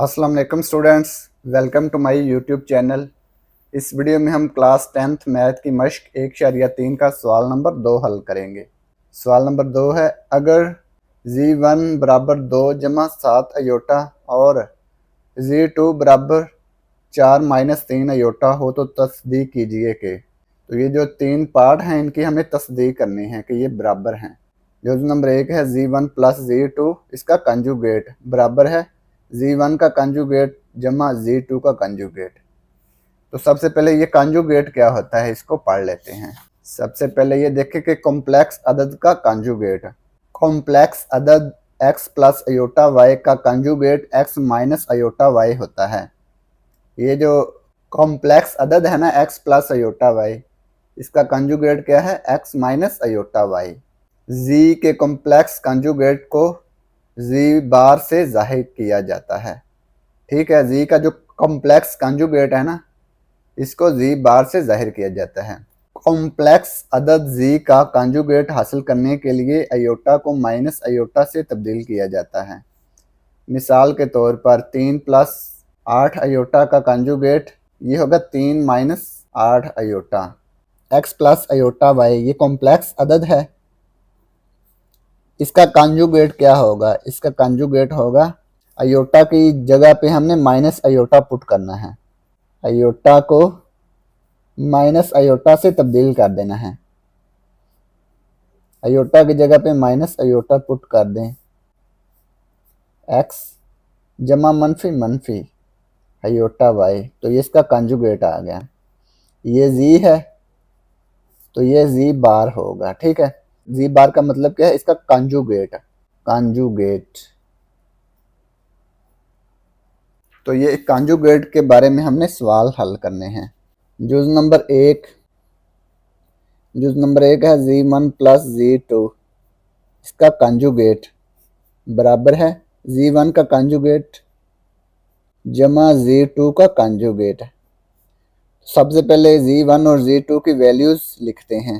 अस्सलाम वालेकुम students, welcome to my YouTube channel. इस वीडियो में हम क्लास 10th मैथ की मश्क 1.3 का सवाल नंबर 2 हल करेंगे। सवाल नंबर 2 है, अगर z1 बराबर 2 जमा 7 अयोटा और z2 बराबर 4 माइनस 3 अयोटा हो तो तस्दीक कीजिए कि। तो ये जो तीन पार्ट हैं इनकी हमें तस्दीक करनी है कि ये बराबर हैं। जो नंबर 1 है z1 प्लस z2, इसका कंजुगेट बराबर है z1 का कंजुगेट जमा z2 का कंजुगेट। तो सबसे पहले ये कंजुगेट क्या होता है इसको पढ़ लेते हैं। सबसे पहले ये देखें कि कॉम्प्लेक्स अदद का कंजुगेट। कॉम्प्लेक्स अदद x प्लस अयोटा y का conjugate x minus iota y होता है। ये जो कॉम्प्लेक्स अदद है ना x प्लस अयोटा y, इसका कंजुगेट क्या है x minus iota y। z के कॉम्प्लेक्स कंजुगेट को z बार से जाहिर किया जाता है। ठीक है, z का जो कॉम्प्लेक्स कंजुगेट है ना, इसको z बार से जाहिर किया जाता है। कॉम्प्लेक्स अदद z का कंजुगेट हासिल करने के लिए अयोटा को माइनस अयोटा से तब्दील किया जाता है। मिसाल के तौर पर 3 प्लस 8 अयोटा का कंजुगेट ये होगा 3 minus 8 iota. x plus iota y ये कॉम्प्लेक्स अदद है, इसका कंजुगेट क्या होगा? इसका कंजुगेट होगा, अयोटा की जगह पे हमने माइनस अयोटा पुट करना है। अयोटा को माइनस अयोटा से तब्दील कर देना है। अयोटा की जगह पे माइनस अयोटा पुट कर दें। x जमा मनफी मनफी अयोटा y, तो ये इसका कंजुगेट आ गया। ये z है तो ये z बार होगा। ठीक है, z बार का मतलब क्या है? इसका कंजुगेट। कंजुगेट तो ये कंजुगेट के बारे में हमने सवाल हल करने हैं। जुज नंबर एक है z1 प्लस z2, इसका कंजुगेट बराबर है z1 का कंजुगेट जमा z2 का कंजुगेट। सबसे पहले z1 और z2 की वैल्यूज लिखते हैं।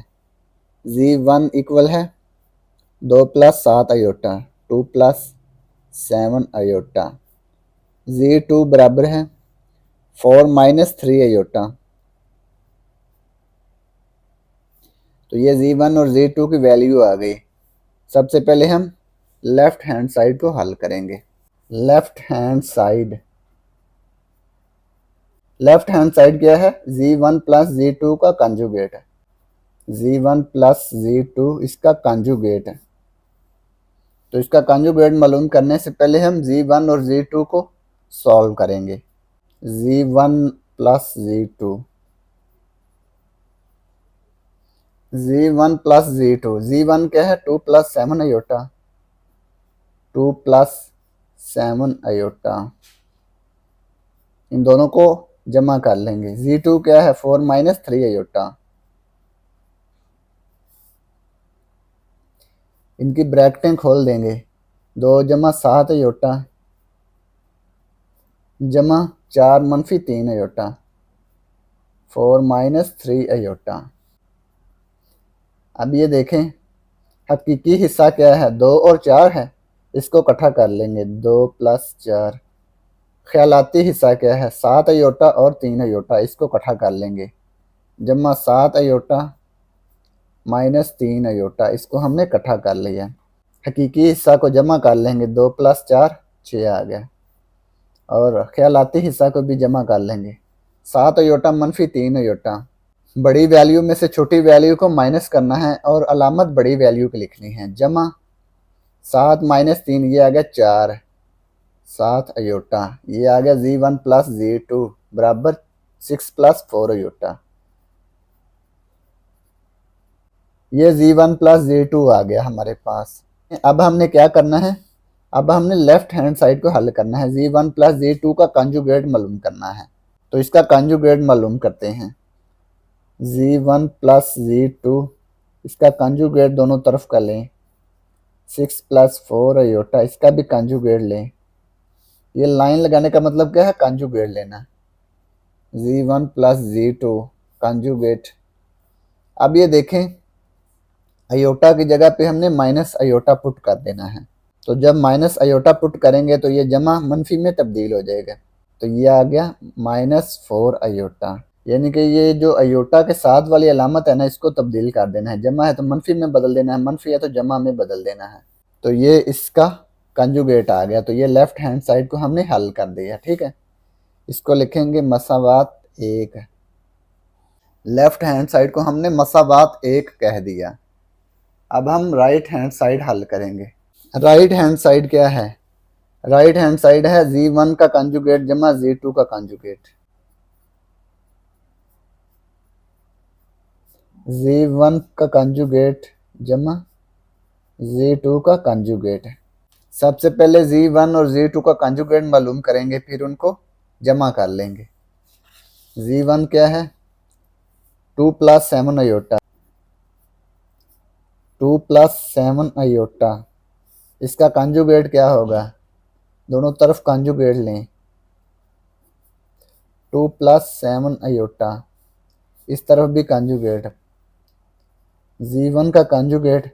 z1 इक्वल है 2 plus 7 iota, 2 plus 7 aorta. z2 बराबर है 4 माइनस 3 अयोटा। तो ये z1 और z2 की वैल्यू आ गई। सबसे पहले हम लेफ्ट हैंड साइड को हल करेंगे। लेफ्ट हैंड साइड क्या है? z1 प्लस z2 का कंजुगेट है। z1 प्लस z2 इसका कंजुगेट है। तो इसका कंजुगेट मालूम करने से पहले हम z1 और z2 को सॉल्व करेंगे। z1 plus z2, z1 plus z2, z1 क्या है? 2 प्लस 7 अयोटा, 2 प्लस 7 अयोटा। इन दोनों को जमा कर लेंगे। z2 क्या है? 4 माइनस 3 अयोटा। इनकी ब्रैकेटें खोल देंगे। 2 जमा 7 अयोटा जमा 4 मनफी 3 अयोटा, 4 माइनस 3 अयोटा। अब ये देखें हकीकी हिस्सा क्या है? 2 और 4 है, इसको इकट्ठा कर लेंगे। 2 प्लस 4। ख्यालाती हिस्सा क्या है? 7 अयोटा और 3 अयोटा, इसको इकट्ठा कर लेंगे। जमा 7 अयोटा माइनस 3 अयोटा, इसको हमने इकट्ठा कर लिया। हकीकी हिस्सा को जमा कर लेंगे। 2 प्लस 4 6 आ गया। और ख्यालाती हिस्सा को भी जमा कर लेंगे। 7 अयोटा मनफी 3 अयोटा। बड़ी वैल्यू में से छोटी वैल्यू को माइनस करना है और अलामत बड़ी वैल्यू की लिखनी है। जमा 7 माइनस 3, ये आ गया 4, 7 अयोटा। ये आ गया z1 प्लस z2 बराबर 6 प्लस 4 अयोटा। ये z1 प्लस z2 आ गया हमारे पास। अब हमने क्या करना है? अब हमने लेफ्ट हैंड साइड को हल करना है। z1 प्लस z2 का कंजुगेट मालूम करना है। तो इसका कंजुगेट मालूम करते हैं। z1 प्लस z2, इसका कंजुगेट दोनों तरफ का लें। 6 प्लस 4 अयोटा, इसका भी कंजुगेट लें। ये लाइन लगाने का मतलब क्या है? कंजुगेट लेना। z1 plus z2 conjugate. अब ये देखें अयोटा की जगह पे हमने माइनस अयोटा पुट कर देना है। तो जब माइनस अयोटा पुट करेंगे तो ये जमा मनफी में तब्दील हो जाएगा। तो ये आ गया -4 अयोटा, यानी कि ये जो अयोटा के साथ वाली अलामत है ना, इसको तब्दील कर देना है। जमा है तो मनफी में बदल देना है, मनफी है तो जमा में बदल देना है। तो ये इसका कंजुगेट आ गया। तो ये लेफ्ट हैंड साइड को हमने हल कर दिया। ठीक है, इसको लिखेंगे मसावात 1। लेफ्ट हैंड साइड को हमने मसावात 1 कह दिया। अब हम राइट हैंड साइड हल करेंगे। राइट हैंड साइड क्या है? राइट हैंड साइड है Z1 का कंजुगेट जमा Z2 का कंजुगेट। Z1 का कंजुगेट जमा Z2 का कंजुगेट। सबसे पहले Z1 और Z2 का कंजुगेट मालूम करेंगे, फिर उनको जमा कर लेंगे। Z1 क्या है? 2 + 7 अयोटा, 2 + 7 अयोटा। इसका कंजुगेट क्या होगा? दोनों तरफ कंजुगेट लें। 2 + 7 अयोटा, इस तरफ भी कंजुगेट। Z1 का कंजुगेट,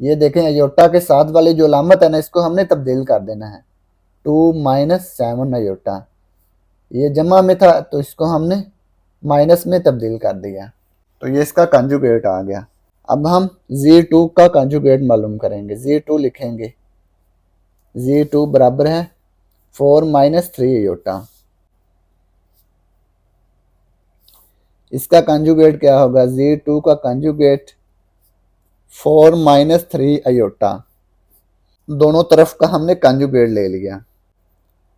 ये देखें अयोटा के साथ वाली जो अलामत है ना, इसको हमने तब्दील कर देना है। 2 - 7 अयोटा, ये जमा में था तो इसको हमने माइनस में तब्दील कर दिया। तो ये इसका कंजुगेट आ गया। अब हम Z2 का कंजुगेट मालूम करेंगे। Z2 लिखेंगे, Z2 बराबर है 4 - 3 अयोटा। इसका कंजुगेट क्या होगा? Z2 का कंजुगेट 4 - 3 अयोटा। दोनों तरफ का हमने कंजुगेट ले लिया।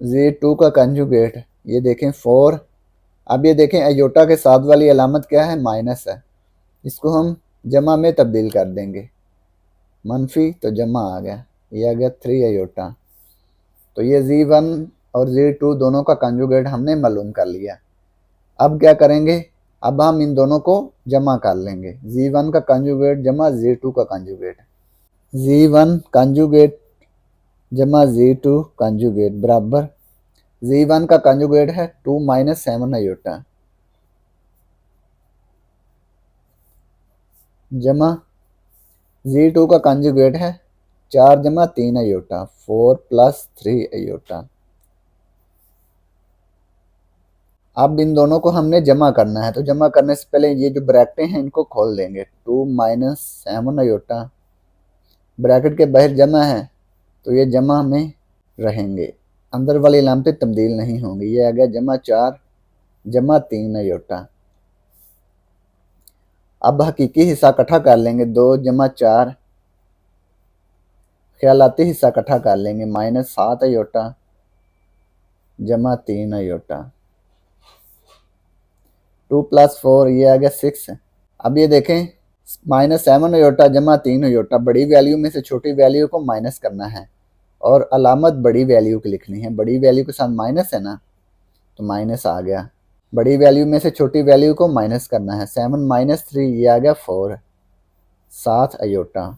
Z2 का कंजुगेट, ये देखें 4। अब ये देखें अयोटा के साथ वाली अलामत क्या है? माइनस है। इसको हम जमा में तब्दील कर देंगे, मनफी तो जमा आ गया, ये आ गया 3 अयोटा। तो ये Z1 और Z2 दोनों का कंजुगेट हमने मालूम कर लिया। अब क्या करेंगे? अब हम इन दोनों को जमा कर लेंगे। Z1 का कंजुगेट जमा Z2 का कंजुगेट। Z1 कंजुगेट जमा Z2 कंजुगेट बराबर, Z1 का कंजुगेट है 2 - 7 अयोटा जमा Z2 का कंजुगेट है 4 जमा 3 अयोटा, 4 + 3 अयोटा। अब इन दोनों को हमने जमा करना है। तो जमा करने से पहले ये जो ब्रैकेटें हैं इनको खोल देंगे। 2 - 7 अयोटा, ब्रैकेट के बाहर जमा है तो ये जमा में रहेंगे, अंदर वाली अलामतें तब्दील नहीं होंगी। ये आ गया जमा 4 जमा 3 अयोटा। अब हकीकी हिस्सा इकट्ठा कर लेंगे, 2 जमा 4, ख्यालाती हिस्सा इकट्ठा कर लेंगे, -7 अयोटा जमा 3 अयोटा। 2 + 4, ये आ गया 6। अब ये देखें -7 अयोटा जमा 3 अयोटा, बड़ी वैल्यू में से छोटी वैल्यू को माइनस करना है और अलामत बड़ी वैल्यू की लिखनी है। बड़ी वैल्यू के साथ माइनस है ना, तो माइनस आ गया। बड़ी वैल्यू में से छोटी वैल्यू को माइनस करना है। 7 - 3, ये आ गया 4, 7 अयोटा।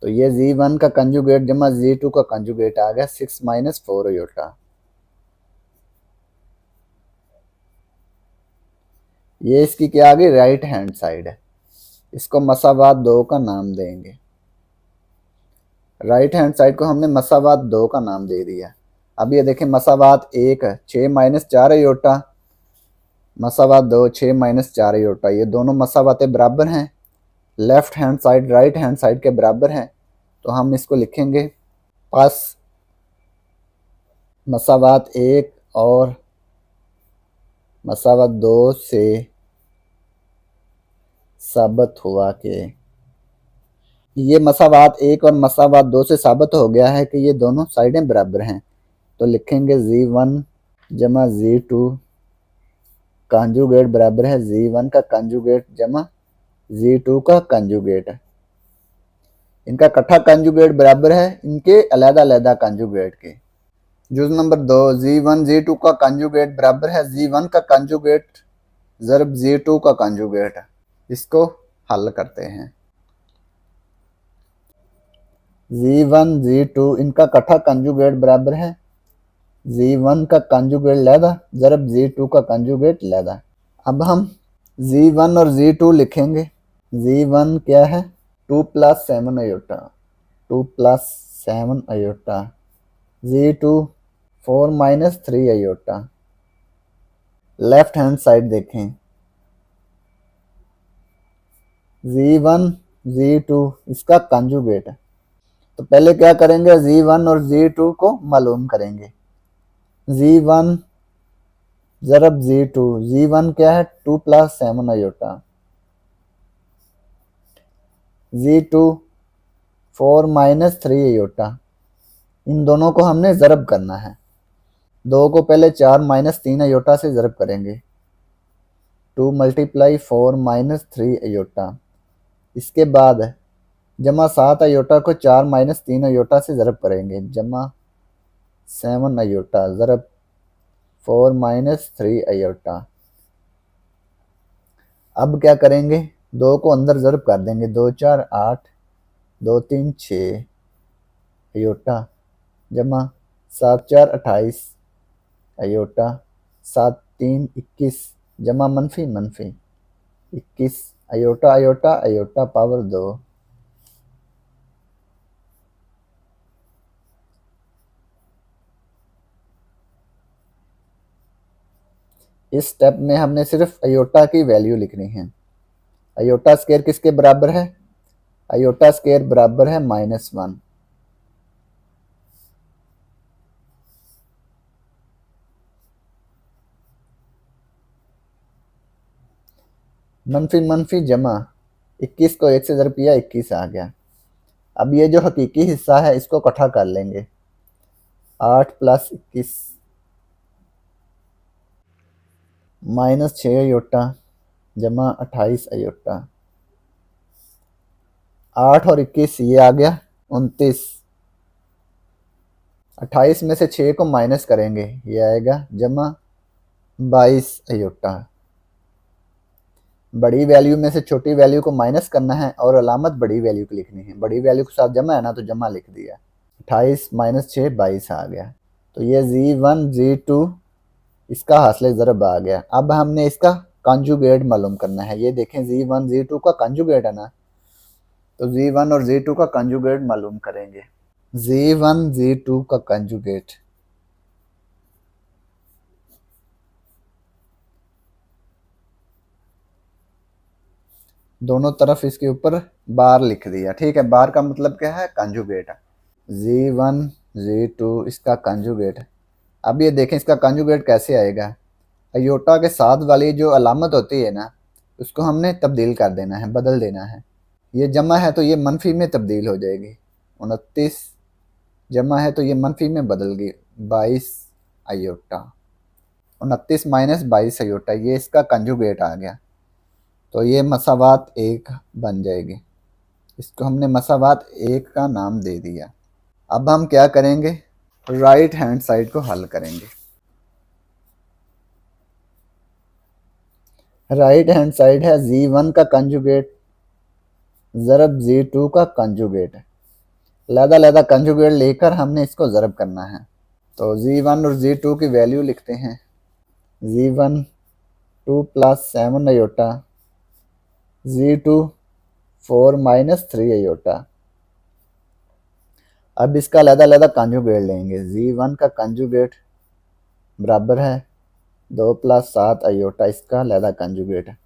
तो ये Z1 का कंजुगेट जमा Z2 का कंजुगेट आ गया 6 - 4 अयोटा। ये इसकी क्या आ गई? राइट हैंड साइड है। इसको मसावात 2 का नाम देंगे। राइट हैंड साइड को हमने मसावात 2 का नाम दे दिया। अब ये देखें मसावात 1 6 - 4 अयोटा, मसावात 2 6 - 4 अयोटा, ये दोनों मसावातें बराबर हैं। Left hand side right hand side के बराबर है, तो हम इसको लिखेंगे पास मसावात 1 और मसावात 2 से साबित हुआ कि ये मसावात 1 और मसावात 2 से साबित हो गया है कि ये दोनों साइडें बराबर हैं। तो लिखेंगे Z1 जमा Z2 कंजुगेट बराबर है Z1 का कंजुगेट जमा Z2 का कंजुगेट। इनका इकट्ठा कंजुगेट बराबर है इनके अलग-अलग कंजुगेट के। जुज नंबर 2, Z1 Z2 का कंजुगेट बराबर है Z1 का कंजुगेट ज़रब Z2 का कंजुगेट। इसको हल करते हैं। Z1 Z2 इनका इकट्ठा कंजुगेट बराबर है Z1 का कंजुगेट लैदा ज़रब Z2 का कंजुगेट लैदा। अब हम Z1 और Z2 लिखेंगे। Z1 क्या है? 2 + 7 iota, 2 + 7 iota, Z2 4 minus 3 iota. Left hand side देखें, Z1 Z2 इसका कंजुगेट है। तो पहले क्या करेंगे, Z1 और Z2 को मालूम करेंगे। Z1 ज़रब Z2, Z1 क्या है 2 plus 7 iota, Z2 4 minus 3 iota. इन दोनों को हमने ज़रब करना है। 2 को पहले 4 माइनस 3 आयोटा से ज़रब करेंगे, 2 मल्टीप्लाई 4 माइनस 3 आयोटा। इसके बाद जमा 7 आयोटा को 4 माइनस 3 आयोटा से ज़रब करेंगे, जमा 7 आयोटा ज़रब 4 माइनस 3 आयोटा। अब क्या करेंगे, 2 को अंदर ज़रब कर देंगे, 2 4 8, 2 3 6 आयोटा, जमा 7 4 28 आयोटा, 7 3 21, जमा मनफी मनफी 21 आयोटा आयोटा आयोटा पावर 2। इस स्टेप में हमने सिर्फ आयोटा की वैल्यू लिखनी है। आयोटा स्क्वायर किसके बराबर है, आयोटा स्क्वायर बराबर है -1। मनफी मनफी जमा 21 को 1 से ज़रब किया, 21 आ गया। अब ये जो हकीकी हिस्सा है इसको इकट्ठा कर लेंगे, 8 प्लस 21 माइनस 6 आयोटा, जमा 28 आयोटा। 8 और 21 ये आ गया 29। 28 में से 6 को माइनस करेंगे, ये आएगा जमा 22 आयोटा। बड़ी वैल्यू में से छोटी वैल्यू को माइनस करना है और अलामत बड़ी वैल्यू की लिखनी है। बड़ी वैल्यू के साथ जमा है ना, तो जमा लिख दिया। 28 माइनस 6 22 आ गया। तो ये Z1 Z2 इसका हासिल ज़रब आ गया। अब हमने इसका कंजुगेट मालूम करना है। ये देखें Z1 Z2 का कंजुगेट है ना, तो Z1 और Z2 का कंजुगेट मालूम करेंगे। Z1 Z2 का कंजुगेट, दोनों तरफ इसके ऊपर बार लिख दिया। ठीक है, बार का मतलब क्या है, कंजुगेट है। Z1 Z2 इसका कंजुगेट है। अब ये देखें इसका कंजुगेट कैसे आएगा। अयोटा के साथ वाली जो अलामत होती है ना, उसको हमने तब्दील कर देना है, बदल देना है। ये जमा है तो ये मनफी में तब्दील हो जाएगी, 29 जमा है तो ये मनफी में बदल गई, 22 अयोटा। 29 माइनस 22 अयोटा, ये इसका कंजुगेट आ गया। तो ये मसावात 1 बन जाएगी। इसको हमने मसावात 1 का नाम दे दिया। अब हम क्या करेंगे, राइट हैंड साइड को हल करेंगे। राइट हैंड साइड है Z1 का कंजुगेट ज़रब Z2 का कंजुगेट। लहदा लहदा कंजुगेट लेकर हमने इसको ज़रब करना है। तो Z1 और Z2 की वैल्यू लिखते हैं। Z1 2 plus 7 iota, Z2 4 minus 3 iota. अब इसका लहदा लहदा कंजुगेट लेंगे। Z1 का कंजुगेट बराबर है 2 प्लस 7 आयोटा, इसका लहदा कंजुगेट है।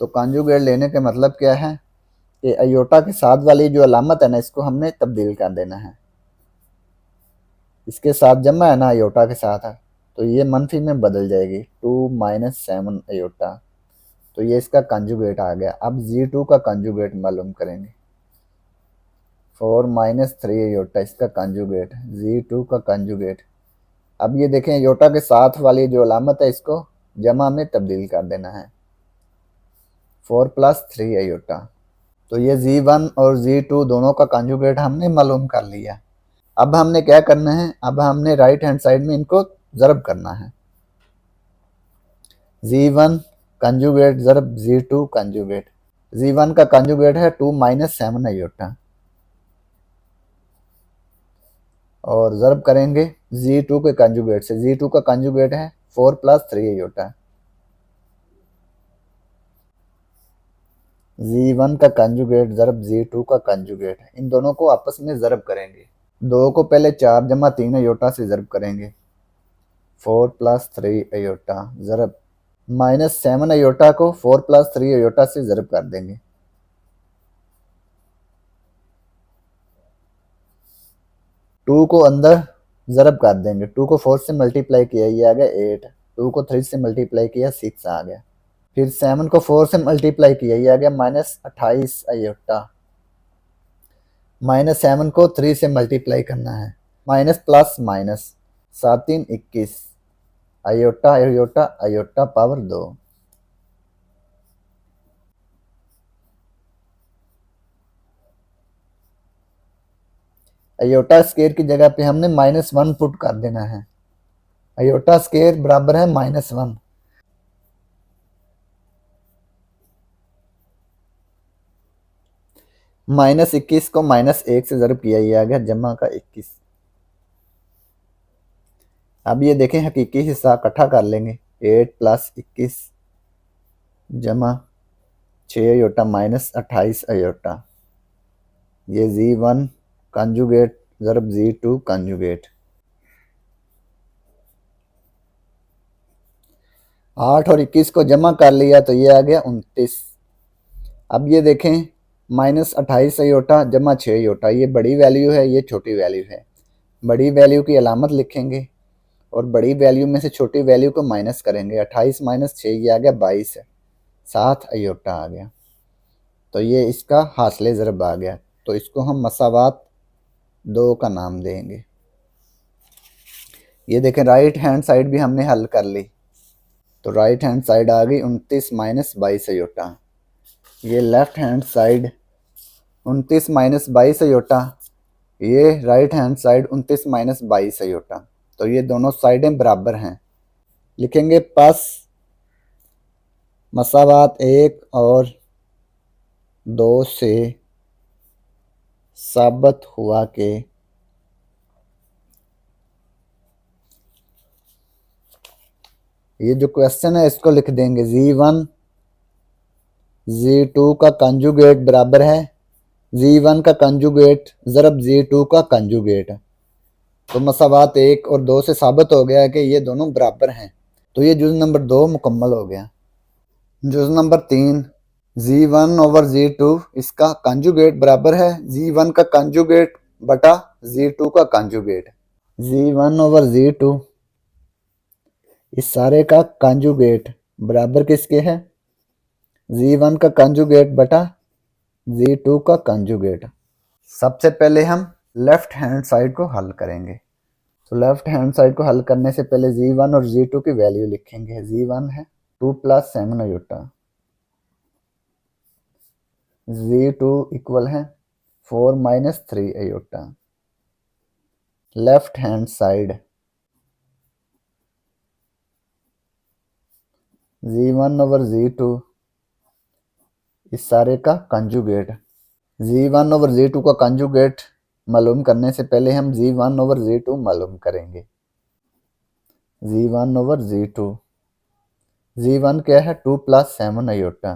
तो कंजुगेट लेने का मतलब क्या है कि आयोटा के साथ वाली जो अलामत है ना, इसको हमने तब्दील कर देना है। इसके साथ जमा है ना, आयोटा के साथ है, तो ये मनफी में बदल जाएगी, 2 माइनस 7 आयोटा। तो ये इसका कंजुगेट आ गया। अब Z2 का कंजुगेट मालूम करेंगे। 4 माइनस 3 आयोटा इसका कंजुगेट, Z2 का कंजुगेट। अब ये देखें आयोटा के साथ वाली जो अलामत है इसको जमा में तब्दील कर देना है, 4 प्लस 3 आयोटा। तो ये Z1 और Z2 दोनों का कंजुगेट हमने मालूम कर लिया। अब हमने क्या करना है, अब हमने राइट हैंड साइड में इनको ज़रब करना है। Z1 conjugate ज़रब Z2 conjugate. Z1 का कंजुगेट है 2 माइनस 7 आयोटा, और ज़रब करेंगे Z2 के कंजुगेट से। Z2 का कंजुगेट है 4 प्लस 3 आयोटा। Z1 का कंजुगेट ज़रब Z2 का कंजुगेट, इन दोनों को आपस में ज़रब करेंगे। 2 को पहले 4 जमा 3 अयोटा से ज़रब करेंगे, 4 प्लस 3 अयोटा ज़रब -7 अयोटा को 4 प्लस 3 अयोटा से ज़रब कर देंगे। 2 को अंदर ज़रब कर देंगे, 2 को 4 से मल्टीप्लाई किया ये आ गया 8, 2 को 3 से मल्टीप्लाई किया 6 आ गया, फिर 7 को 4 से मल्टीप्लाई किया ये आ गया -28 अयोटा, -7 को 3 से मल्टीप्लाई करना है, minus plus minus 7 3 21 iota iota iota power 2। Iota square की जगह पे हमने -1 पुट कर देना है। अयोटा स्केयर बराबर है -1। -21 को -1 से ज़रब किया, ये आ गया जमा का 21। अब ये देखें हकीकी हिस्सा इकट्ठा कर लेंगे, 8 प्लस 21 जमा 6 अयोटा -28 अयोटा, ये Z1 कंजुगेट ज़रब Z2 कंजुगेट। 8 और 21 को जमा कर लिया तो ये आ गया 29। अब ये देखें -28 अयोटा जमा 6 अयोटा, ये बड़ी वैल्यू है, ये छोटी वैल्यू है। बड़ी वैल्यू की अलामत लिखेंगे और बड़ी वैल्यू में से छोटी वैल्यू को माइनस करेंगे। 28 माइनस 6 ये आ गया 22 है, 7 अयोटा आ गया। तो ये इसका हासिल ज़रब आ गया, तो इसको हम मसावात 2 का नाम देंगे। ये देखें राइट हैंड साइड भी हमने हल कर ली, तो राइट हैंड साइड आ गई 29 माइनस 22 अयोटा। ये left hand side 29 minus 22 iota, ये right hand side 29 minus 22 iota. तो ये दोनों साइडें बराबर हैं। लिखेंगे प्लस मसावात 1 और 2 से साबित हुआ कि ये जो क्वेश्चन है इसको लिख देंगे Z1 Z2 का कंजुगेट बराबर है Z1 का कंजुगेट ज़रब Z2 का कंजुगेट। तो मसावात 1 और 2 से साबित हो गया है कि ये दोनों बराबर हैं। तो ये जुज़ नंबर 2 मुकम्मल हो गया। जुज़ नंबर 3 Z1 ओवर Z2 इसका कंजुगेट बराबर है Z1 का कंजुगेट बटा Z2 का कंजुगेट। Z1 ओवर Z2 इस सारे का कंजुगेट बराबर किसके है, Z1 का कंजुगेट बटा Z2 का कंजुगेट। सबसे पहले हम लेफ्ट हैंड साइड को हल करेंगे। तो लेफ्ट हैंड साइड को हल करने से पहले Z1 और Z2 की वैल्यू लिखेंगे। Z1 है 2 प्लस 7 अयोटा, Z2 इक्वल है 4 minus 3 iota. Left hand side Z1 over Z2 इस सारे का कंजुगेट। Z1 ओवर Z2 का कंजुगेट मालूम करने से पहले हम Z1 ओवर Z2 मालूम करेंगे। Z1 ओवर Z2, Z1 क्या है 2 प्लस 7 अयोटा,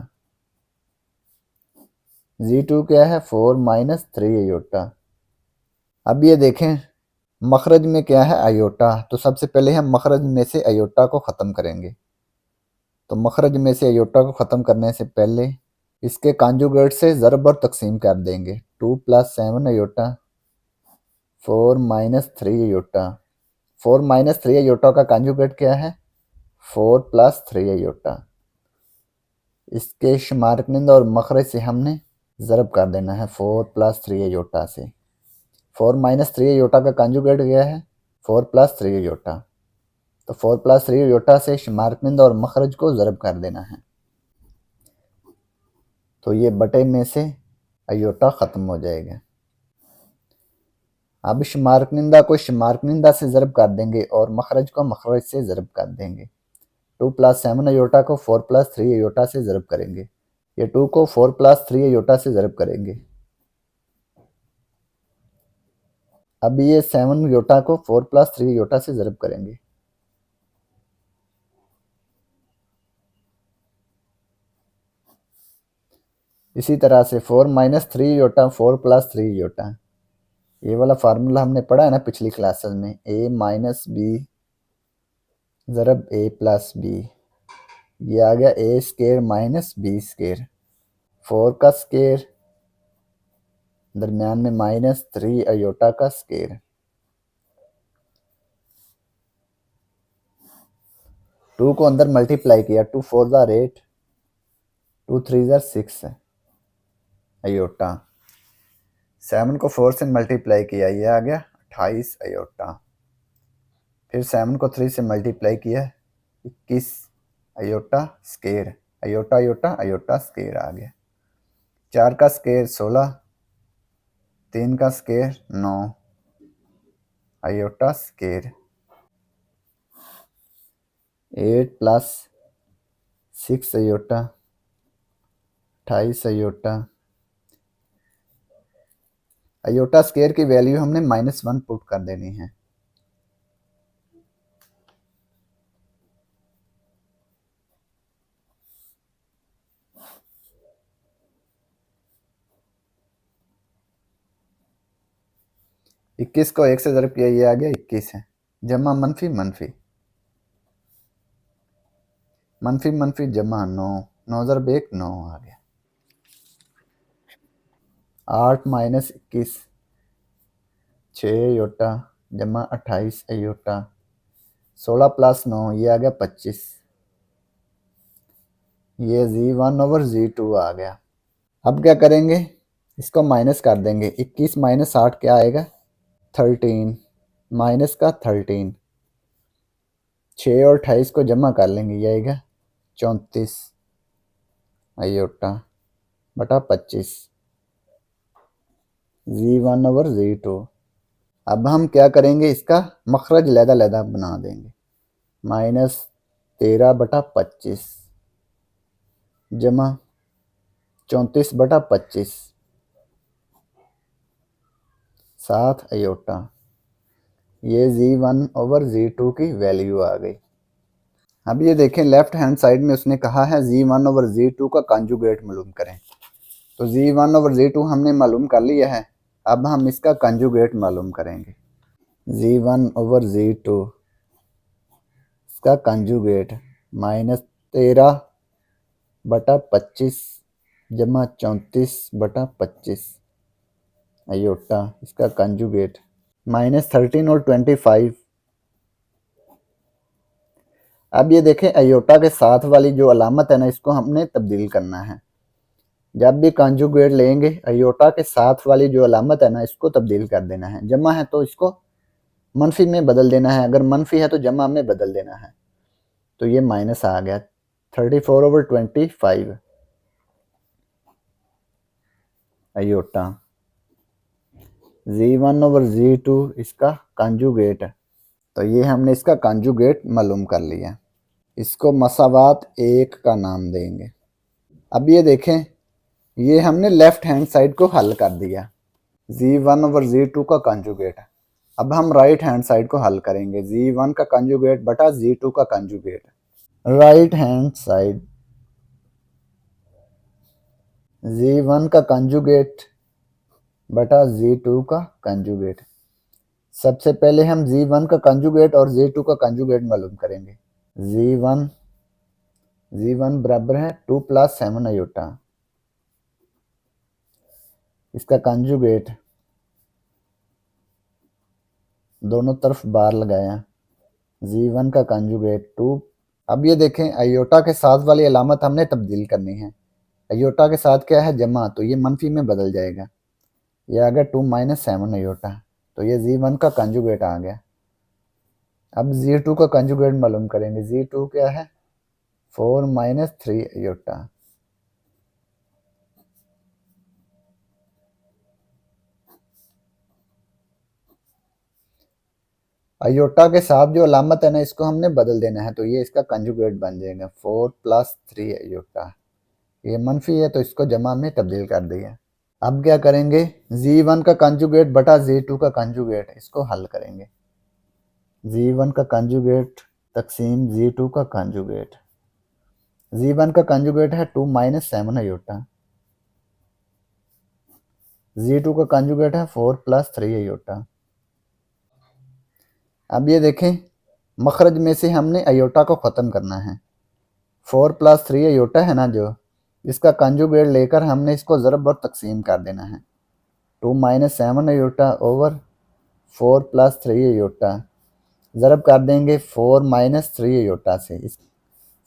Z2 क्या है 4 माइनस 3 अयोटा। अब ये देखें मखरज में क्या है अयोटा, तो सबसे पहले हम मखरज में से अयोटा को ख़त्म करेंगे। तो मखरज में से अयोटा को ख़त्म करने से पहले इसके कंजुगेट से ज़रब और तकसीम कर देंगे। 2 plus 7 iota 4 minus 3 iota. 4 minus 3 iota का कंजुगेट क्या है 4 प्लस 3 अयोटा। इसके शुमार कनिंदा और मखरज से हमने ज़रब कर देना है 4 प्लस 3 अयोटा से। 4 माइनस 3 अयोटा का कंजुगेट क्या है 4 प्लस 3 अयोटा। तो 4 प्लस 3 अयोटा से शुमार कनिंदा और मखरज को ज़रब कर देना है। तो ये बटे में से अयोटा ख़त्म हो जाएगा। अब शुमार कनिंदा को शुमार कनिंदा से ज़रब कर देंगे और मखरज को मखरज से ज़रब कर देंगे। 2 प्लस 7 अयोटा को 4 प्लस 3 अयोटा से ज़रब करेंगे। ये 2 को 4 प्लस 3 अयोटा से ज़रब करेंगे। अब ये 7 अयोटा को 4 प्लस 3 अयोटा से ज़रब करेंगे। इसी तरह से 4 माइनस 3 अयोटा 4 प्लस 3 अयोटा, ये वाला फार्मूला हमने पढ़ा है ना पिछली क्लासेस में, ए माइनस बी ज़रब ए प्लस बी। ये आ गया ए स्केयर माइनस बी स्केयर। 4 का स्केयर, दरमियान में माइनस 3 अयोटा का स्केयर। 2 को अंदर मल्टीप्लाई किया, 2 4 ज़ार 8, 2 3 ज़ार 6 अयोटा। 7 को 4 से मल्टीप्लाई किया, ये आ गया 28 अयोटा। फिर 7 को 3 से मल्टीप्लाई किया, 21 iota square. Iota iota iota square आ गया। 4 का स्केयर 16, 3 का square 9 iota square. 8 plus 6 iota 28 iota. Iota square की वैल्यू हमने -1 पुट कर देनी है। इक्कीस को 1 से ज़रब किया, ये आ गया 21 है। जमा मनफी मनफी, मनफी मनफी जमा 9, 9 ज़रब 1 9 आ गया। 8 माइनस 21 6 अयोटा जमा 28 अयोटा। 16 प्लस 9, ये आ गया 25। ये Z1 ओवर Z2 आ गया। अब क्या करेंगे, इसको माइनस कर देंगे। 21 माइनस 8 क्या आएगा, 13 माइनस का 13। 6 और 28 को जमा कर लेंगे, ये आएगा 34 अयोटा बटा 25। Z1 over Z2। अब हम क्या करेंगे, इसका मखरज लहदा बना देंगे। -13 बटा 25 जमा 34 बटा 25 7 अयोटा। ये Z1 ओवर Z2 की वैल्यू आ गई। अब ये देखें, लेफ्ट हैंड साइड में उसने कहा है Z1 ओवर Z2 का कंजुगेट मालूम करें। तो Z1 ओवर Z2 हमने मालूम कर लिया है। अब हम इसका कंजुगेट मालूम करेंगे। Z1 ओवर Z2 इसका कंजुगेट -13 बटा 25 जमा 34 बटा 25 अयोटा। इसका कंजुगेट -13 और 25। अब ये देखें, अयोटा के साथ वाली जो अलामत है ना, इसको हमने तब्दील करना है। जब भी कंजुगेट लेंगे, अयोटा के साथ वाली जो अलामत है ना, इसको तब्दील कर देना है। जमा है तो इसको मनफी में बदल देना है, अगर मनफी है तो जमा में बदल देना है। तो ये माइनस आ गया 34 over 25 aorta. Z1 over Z2 इसका कंजुगेट है। तो ये हमने इसका कंजुगेट मालूम कर लिया। इसको मसावात 1 का नाम देंगे। अब ये देखें, ये हमने लेफ्ट हैंड साइड को हल कर दिया। Z1 ओवर Z2 का कंजुगेट। अब हम राइट हैंड साइड को हल करेंगे। Z1 का कंजुगेट बटा Z2 का conjugate. Right hand side Z1 का कंजुगेट बटा Z2 का कंजुगेट। सबसे पहले हम Z1 का कंजुगेट और Z2 का कंजुगेट मालूम करेंगे। Z1 बराबर है 2 प्लस 7 अयोटा। इसका कंजुगेट, दोनों तरफ बार लगाया। Z1 का कंजुगेट 2। अब ये देखें, अयोटा के साथ वाली अलामत हमने तब्दील करनी है। अयोटा के साथ क्या है, जमा, तो ये मनफी में बदल जाएगा। ये आ गया 2 माइनस 7 अयोटा। तो ये Z1 का कंजुगेट आ गया। अब Z2 का कंजुगेट मालूम करेंगे। Z2 क्या है, 4 माइनस 3 अयोटा। अयोटा के साथ जो अलामत है ना, इसको हमने बदल देना है। तो ये इसका कंजुगेट बन जाएगा 4 प्लस 3 अयोटा। ये मनफी है तो इसको जमा में तब्दील कर दिया। अब क्या करेंगे, Z1 का कंजुगेट बटा Z2 का कंजुगेट, इसको हल करेंगे। Z1 का कंजुगेट तकसीम Z2 का कंजुगेट। Z1 का कंजुगेट है 2 माइनस 7 अयोटा। Z2 का कंजुगेट है 4 + 3 अयोटा। अब ये देखें, मखरज में से हमने अयोटा को ख़त्म करना है। 4 + 3 अयोटा है ना जो, इसका कंजुगेट लेकर हमने इसको ज़रब और तकसीम कर देना है। 2 - 7 अयोटा ओवर 4 + 3 अयोटा, ज़रब कर देंगे 4 - 3 अयोटा से।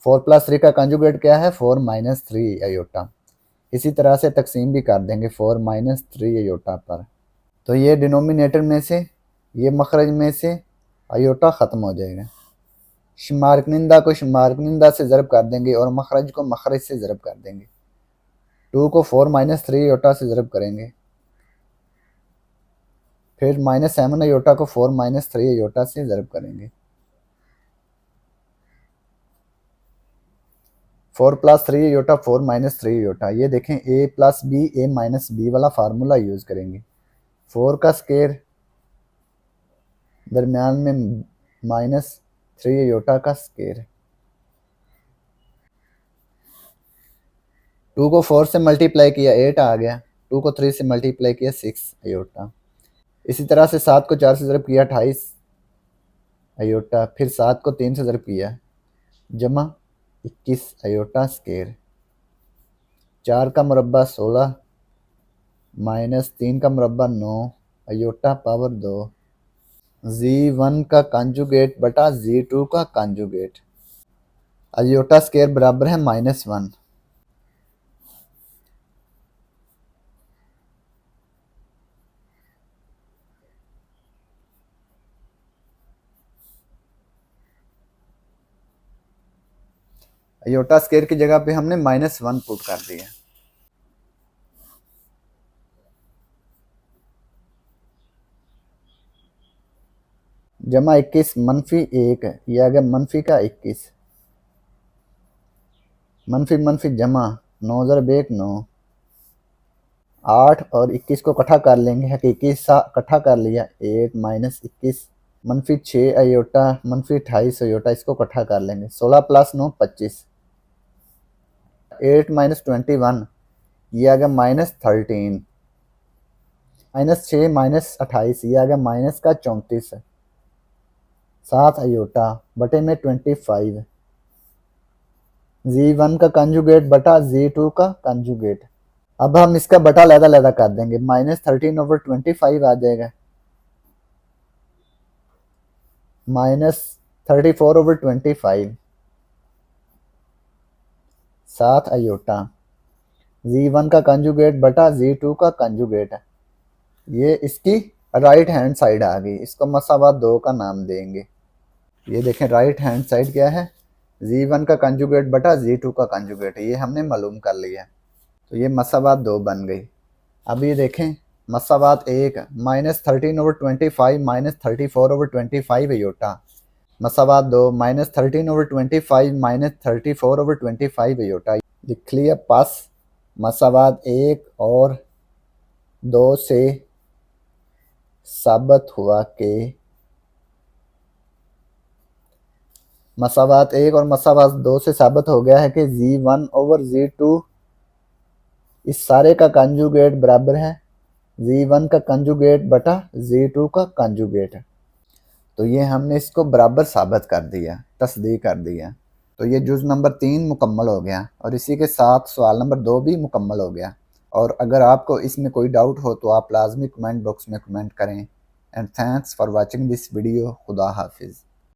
4 + 3 का कंजुगेट क्या है? 4 - 3 अयोटा। इसी तरह से तकसीम भी कर देंगे 4 - 3 अयोटा पर। तो ये डिनोमिनेटर में से, ये मखरज में से अयोटा ख़त्म हो जाएगा। शुमारकनिंदा को शुमारकनिंदा से ज़रब कर देंगे और मखरज को मखरज से ज़रब कर देंगे। 2 को 4 - 3 अयोटा से ज़रब करेंगे, फिर -7 अयोटा को 4 - 3 अयोटा से ज़रब करेंगे। 4 + 3 अयोटा 4 - 3 अयोटा। ये देखें, a + b a - b वाला फार्मूला यूज़ करेंगे। 4 का स्केयर, दरमियान में -3 अयोटा का स्केयर। 2 को 4 से मल्टीप्लाई किया 8 आ गया, 2 को 3 से मल्टीप्लाई किया 6 अयोटा। इसी तरह से 7 को 4 से ज़रब किया 28 अयोटा, फिर 7 को 3 से ज़रब किया जमा 21 अयोटा स्केयर। 4 का मुरब्बा 16 -3 का मुरब्बा 9 अयोटा पावर 2। Z1 का कंजुगेट बटा Z2 का कंजुगेट। अयोटा स्केयर बराबर है -1। अयोटा स्केयर की जगह पे हमने -1 पुट कर दिया। जमा 21 -1, ये आ गया मनफी का 21। मनफी मनफी जमा 9 ज़रब 1 9। 8 और 21 को इकट्ठा कर लेंगे, है कि 21 इकट्ठा कर लिया 8 - 21 -6 अयोटा -28 अयोटा, इसको इकट्ठा कर लेंगे 16 + 9 25। 8 - 21, ये आ गया -13। -6 - 28, ये आ गया माइनस का 34। 7 अयोटा बटे में 25। Z1 का कंजुगेट बटा Z2 का कंजुगेट। अब हम इसका बटा अलग-अलग कर देंगे, -13/25 आ जाएगा, -34/25। 7 अयोटा। Z1 का कंजुगेट बटा Z2 का कंजुगेट। ये इसकी राइट हैंड साइड आ गई, इसको मसावात 2 का नाम देंगे। ये देखें, राइट हैंड साइड क्या है? Z1 का कंजुगेट बटा Z2 का कंजुगेट है, ये हमने मालूम कर लिया। तो ये मसावात 2 बन गई। अब ये देखें, मसावात 1 -13/25 -34/25 अयोटा। मसावात 2 -13/25 -34/25 अयोटा। लिख लिया पास। मसावात 1 और 2 से साबित हुआ कि मसावात 1 और मसावात 2 से साबित हो गया है कि Z1/Z2 इस सारे का कंजुगेट बराबर है Z1 का कंजुगेट बटा Z2 का कंजुगेट। तो ये हमने इसको बराबर साबित कर दिया, तस्दीक कर दिया। तो ये जुज़ नंबर 3 मुकम्मल हो गया और इसी के साथ सवाल नंबर 2 भी मुकम्मल हो गया। और अगर आपको इसमें कोई डाउट हो तो आप लाजमी कमेंट बॉक्स में कमेंट करें। And thanks for watching this video. खुदा हाफिज़।